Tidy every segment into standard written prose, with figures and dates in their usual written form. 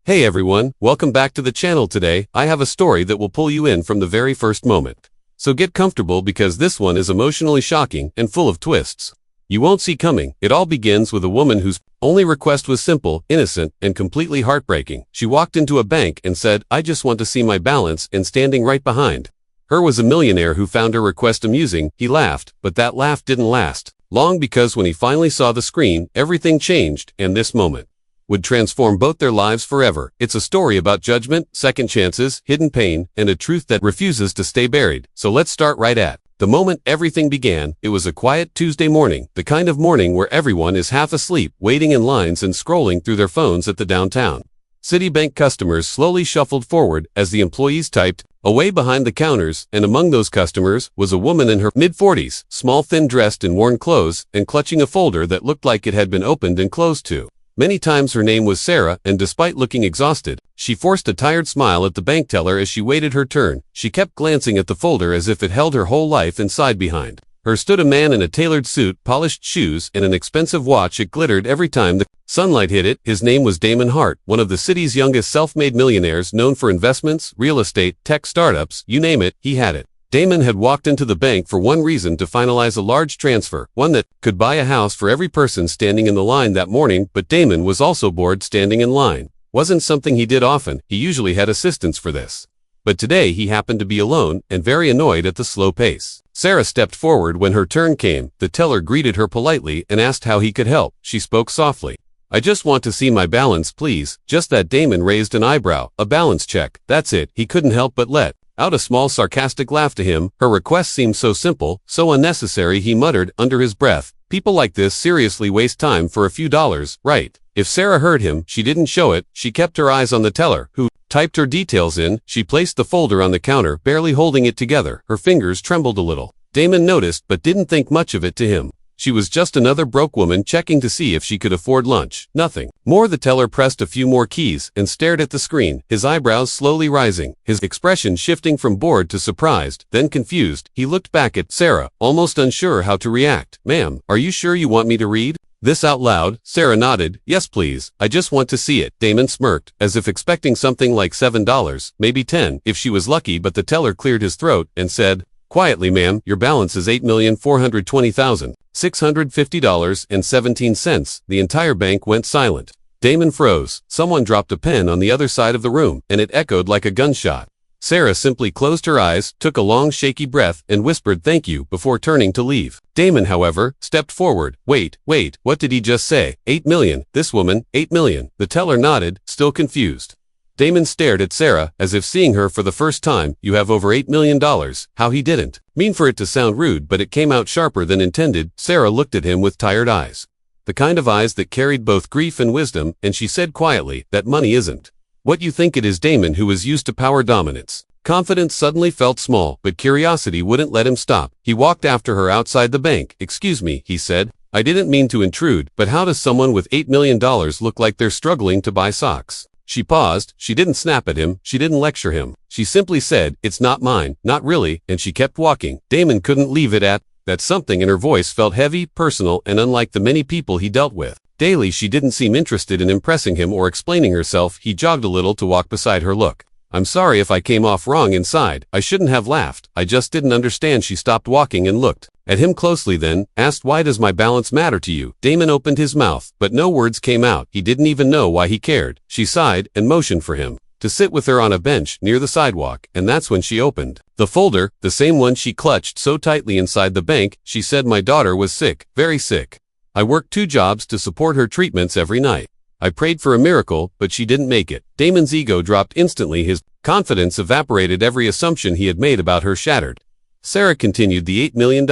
Hey everyone, welcome back to the channel. Today, I have a story that will pull you in from the very first moment. So get comfortable because this one is emotionally shocking and full of twists you won't see coming. It all begins with a woman whose only request was simple, innocent, and completely heartbreaking. She walked into a bank and said, "I just want to see my balance," and standing right behind her was a millionaire who found her request amusing. He laughed, but that laugh didn't last long because when he finally saw the screen, everything changed, and this moment would transform both their lives forever. It's a story about judgment, second chances, hidden pain, and a truth that refuses to stay buried. So let's start right at the moment everything began. It was a quiet Tuesday morning, the kind of morning where everyone is half asleep, waiting in lines and scrolling through their phones at the downtown Citibank. Customers slowly shuffled forward as the employees typed away behind the counters, and among those customers was a woman in her mid-40s, small, thin-dressed in worn clothes, and clutching a folder that looked like it had been opened and closed too many times. Her name was Sarah, and despite looking exhausted, she forced a tired smile at the bank teller as she waited her turn. She kept glancing at the folder as if it held her whole life inside. Behind her stood a man in a tailored suit, polished shoes, and an expensive watch. It glittered every time the sunlight hit it. His name was Damon Hart, one of the city's youngest self-made millionaires, known for investments, real estate, tech startups, you name it, he had it. Damon had walked into the bank for one reason: to finalize a large transfer, one that could buy a house for every person standing in the line that morning. But Damon was also bored. Standing in line wasn't something he did often. He usually had assistants for this. But today he happened to be alone and very annoyed at the slow pace. Sarah stepped forward when her turn came. The teller greeted her politely and asked how he could help. She spoke softly. "I just want to see my balance, please." Just that. Damon raised an eyebrow. "A balance check, that's it?" He couldn't help but let out a small sarcastic laugh. To him, her request seemed so simple, so unnecessary. He muttered under his breath, "People like this seriously waste time for a few dollars, right?" If Sarah heard him, she didn't show it. She kept her eyes on the teller, who typed her details in. She placed the folder on the counter, barely holding it together. Her fingers trembled a little. Damon noticed but didn't think much of it. To him, she was just another broke woman checking to see if she could afford lunch. Nothing more. The teller pressed a few more keys and stared at the screen, his eyebrows slowly rising, his expression shifting from bored to surprised, then confused. He looked back at Sarah, almost unsure how to react. "Ma'am, are you sure you want me to read this out loud?" Sarah nodded. "Yes, please. I just want to see it." Damon smirked, as if expecting something like $7, maybe 10, if she was lucky. But the teller cleared his throat and said quietly, "Ma'am, your balance is $8,420,650.17. The entire bank went silent. Damon froze. Someone dropped a pen on the other side of the room, and it echoed like a gunshot. Sarah simply closed her eyes, took a long shaky breath, and whispered "thank you" before turning to leave. Damon, however, stepped forward. Wait, what did he just say? 8 million. This woman, 8 million. The teller nodded, still confused. Damon stared at Sarah, as if seeing her for the first time. "You have over $8 million. How?" He didn't mean for it to sound rude, but it came out sharper than intended. Sarah looked at him with tired eyes, the kind of eyes that carried both grief and wisdom, and she said quietly, "That money isn't what you think it is." Damon, who was used to power dominance, confidence suddenly felt small, but curiosity wouldn't let him stop. He walked after her outside the bank. "Excuse me," he said. "I didn't mean to intrude, but how does someone with $8 million look like they're struggling to buy socks?" She paused. She didn't snap at him. She didn't lecture him. She simply said, "It's not mine, not really," and she kept walking. Damon couldn't leave it at that. Something in her voice felt heavy, personal, and unlike the many people he dealt with daily. She didn't seem interested in impressing him or explaining herself. He jogged a little to walk beside her. "Look, I'm sorry if I came off wrong inside. I shouldn't have laughed. I just didn't understand." She stopped walking and looked at him closely, then asked, "Why does my balance matter to you?" Damon opened his mouth, but no words came out. He didn't even know why he cared. She sighed and motioned for him to sit with her on a bench near the sidewalk, and that's when she opened the folder, the same one she clutched so tightly inside the bank. She said, "My daughter was sick, very sick. I worked 2 jobs to support her treatments every night. I prayed for a miracle, but she didn't make it." Damon's ego dropped instantly. His confidence evaporated. Every assumption he had made about her shattered. Sarah continued, "The $8 million.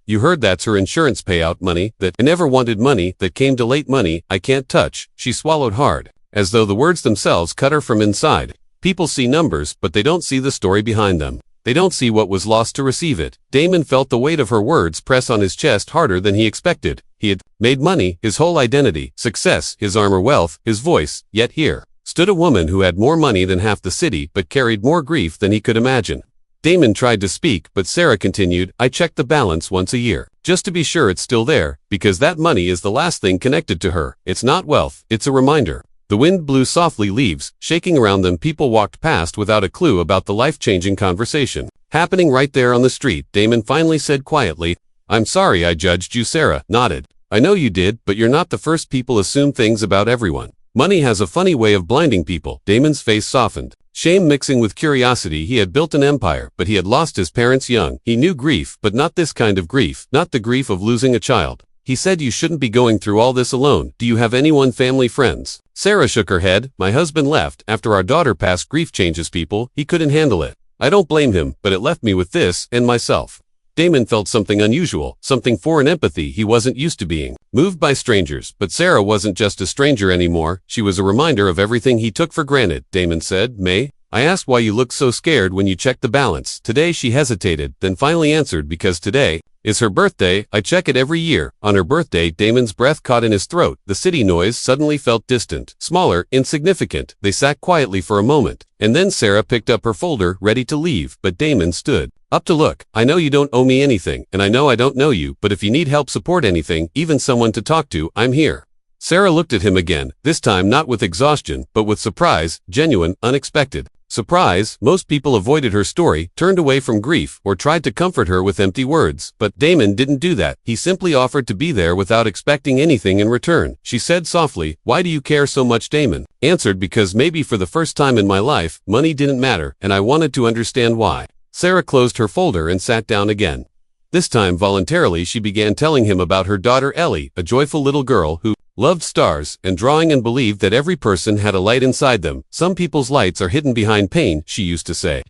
You heard, that's her insurance payout money. That I never wanted money that came to late, money I can't touch." She swallowed hard, as though the words themselves cut her from inside. People see numbers, but they don't see the story behind them. They don't see what was lost to receive it. Damon felt the weight of her words press on his chest harder than he expected. He had made money his whole identity, success, his armor, wealth, his voice, yet here stood a woman who had more money than half the city, but carried more grief than he could imagine. Damon tried to speak, but Sarah continued, "I check the balance once a year, just to be sure it's still there, because that money is the last thing connected to her. It's not wealth, it's a reminder The wind blew softly leaves, shaking around them. People walked past without a clue about the life-changing conversation happening right there on the street. Damon finally said quietly, "I'm sorry I judged you." Sarah nodded. "I know you did, but you're not the first. People assume things about everyone. Money has a funny way of blinding people." Damon's face softened, shame mixing with curiosity. He had built an empire, but he had lost his parents young. He knew grief, but not this kind of grief, not the grief of losing a child. He said, "You shouldn't be going through all this alone. Do you have anyone, family, friends?" Sarah shook her head. "My husband left after our daughter passed." Grief changes people. He couldn't handle it. "I don't blame him, but it left me with this, and myself." Damon felt something unusual, something foreign, empathy he wasn't used to being moved by strangers. But Sarah wasn't just a stranger anymore. She was a reminder of everything he took for granted. Damon said, "May I ask why you looked so scared when you checked the balance today?" She hesitated, then finally answered, "Because today is her birthday. I check it every year." On her birthday, Damon's breath caught in his throat. The city noise suddenly felt distant, smaller, insignificant. They sat quietly for a moment, and then Sarah picked up her folder, ready to leave, but Damon stood up to look. "I know you don't owe me anything, and I know I don't know you, but if you need help, support, anything, even someone to talk to, I'm here." Sarah looked at him again, this time not with exhaustion, but with surprise, genuine, unexpected surprise. Most people avoided her story, turned away from grief, or tried to comfort her with empty words. But Damon didn't do that. He simply offered to be there without expecting anything in return. She said softly, "Why do you care so much?" Damon answered, "Because maybe for the first time in my life, money didn't matter, and I wanted to understand why." Sarah closed her folder and sat down again. This time voluntarily she began telling him about her daughter Ellie, a joyful little girl who loved stars and drawing and believed that every person had a light inside them. "Some people's lights are hidden behind pain," she used to say.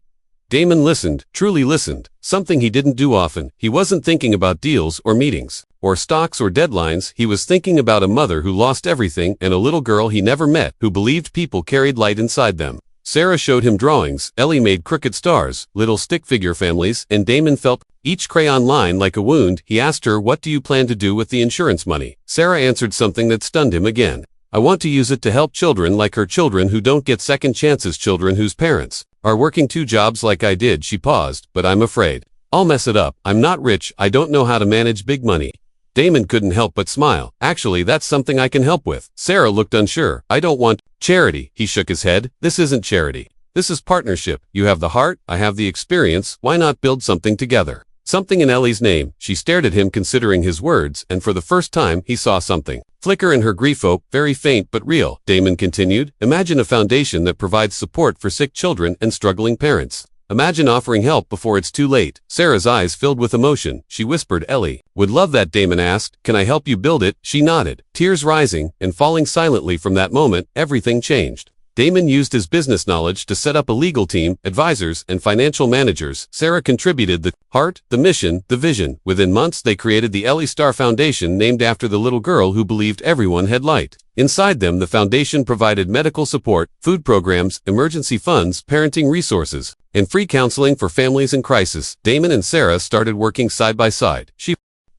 Damon listened, truly listened, something he didn't do often. He wasn't thinking about deals or meetings, or stocks or deadlines. He was thinking about a mother who lost everything and a little girl he never met who believed people carried light inside them. Sarah showed him drawings. Ellie made crooked stars, little stick figure families, and Damon felt each crayon line like a wound. He asked her, "What do you plan to do with the insurance money?" Sarah answered something that stunned him again. "I want to use it to help children like her, children who don't get second chances, children whose parents are working 2 jobs like I did." She paused, "But I'm afraid I'll mess it up. I'm not rich. I don't know how to manage big money." Damon couldn't help but smile. "Actually, that's something I can help with." Sarah looked unsure. "I don't want charity." He shook his head. "This isn't charity. This is partnership. You have the heart, I have the experience. Why not build something together? Something in Ellie's name." She stared at him, considering his words, and for the first time he saw something flicker in her grief. "Hope, very faint but real." Damon continued, "Imagine a foundation that provides support for sick children and struggling parents. Imagine offering help before it's too late." Sarah's eyes filled with emotion. She whispered, "Ellie would love that." Damon asked, "Can I help you build it?" She nodded, tears rising and falling silently. From that moment, everything changed. Damon used his business knowledge to set up a legal team, advisors, and financial managers. Sarah contributed the heart, the mission, the vision. Within months, they created the Ellie Star Foundation, named after the little girl who believed everyone had light inside them. The foundation provided medical support, food programs, emergency funds, parenting resources, and free counseling for families in crisis. Damon and Sarah started working side by side. She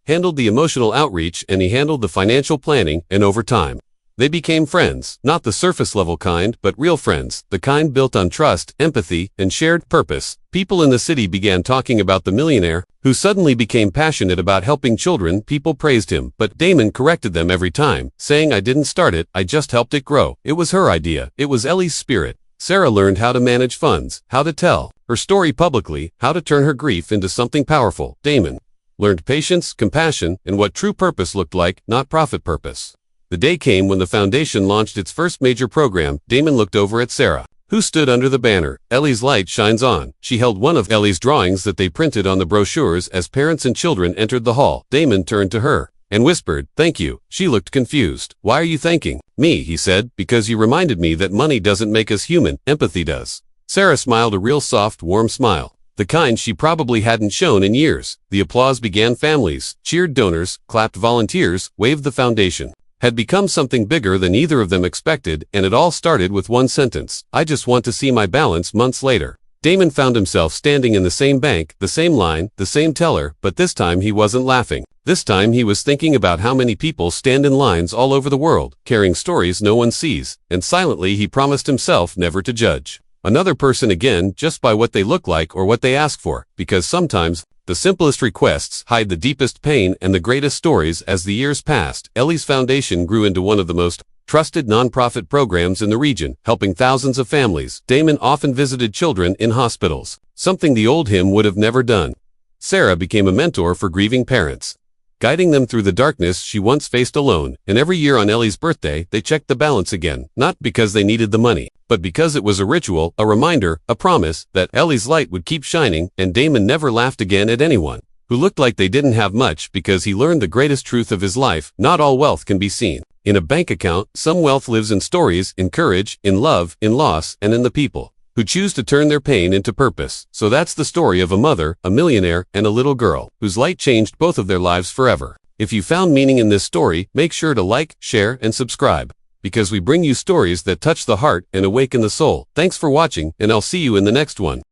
handled the emotional outreach and he handled the financial planning, and over time, they became friends, not the surface-level kind, but real friends, the kind built on trust, empathy, and shared purpose. People in the city began talking about the millionaire, who suddenly became passionate about helping children. People praised him, but Damon corrected them every time, saying, "I didn't start it, I just helped it grow. It was her idea. It was Ellie's spirit." Sarah learned how to manage funds, how to tell her story publicly, how to turn her grief into something powerful. Damon learned patience, compassion, and what true purpose looked like, not profit purpose. The day came when the foundation launched its first major program. Damon looked over at Sarah, who stood under the banner, "Ellie's Light Shines On." She held one of Ellie's drawings that they printed on the brochures. As parents and children entered the hall, Damon turned to her and whispered, "Thank you." She looked confused. "Why are you thanking me?" he said. "Because you reminded me that money doesn't make us human, empathy does." Sarah smiled, a real soft, warm smile, the kind she probably hadn't shown in years. The applause began. Families cheered, donors clapped, volunteers waved. The foundation had become something bigger than either of them expected, and it all started with one sentence: "I just want to see my balance." Months later, Damon found himself standing in the same bank, the same line, the same teller, but this time he wasn't laughing. This time he was thinking about how many people stand in lines all over the world, carrying stories no one sees, and silently he promised himself never to judge another person again just by what they look like or what they ask for, because sometimes the simplest requests hide the deepest pain and the greatest stories. As the years passed, Ellie's foundation grew into one of the most trusted nonprofit programs in the region, helping thousands of families. Damon often visited children in hospitals, something the old him would have never done. Sarah became a mentor for grieving parents, guiding them through the darkness she once faced alone. And every year on Ellie's birthday, they checked the balance again, not because they needed the money, but because it was a ritual, a reminder, a promise that Ellie's light would keep shining. And Damon never laughed again at anyone who looked like they didn't have much, because he learned the greatest truth of his life: not all wealth can be seen in a bank account. Some wealth lives in stories, in courage, in love, in loss, and in the people who choose to turn their pain into purpose. So that's the story of a mother, a millionaire, and a little girl whose light changed both of their lives forever. If you found meaning in this story, make sure to like, share, and subscribe, because we bring you stories that touch the heart and awaken the soul. Thanks for watching, and I'll see you in the next one.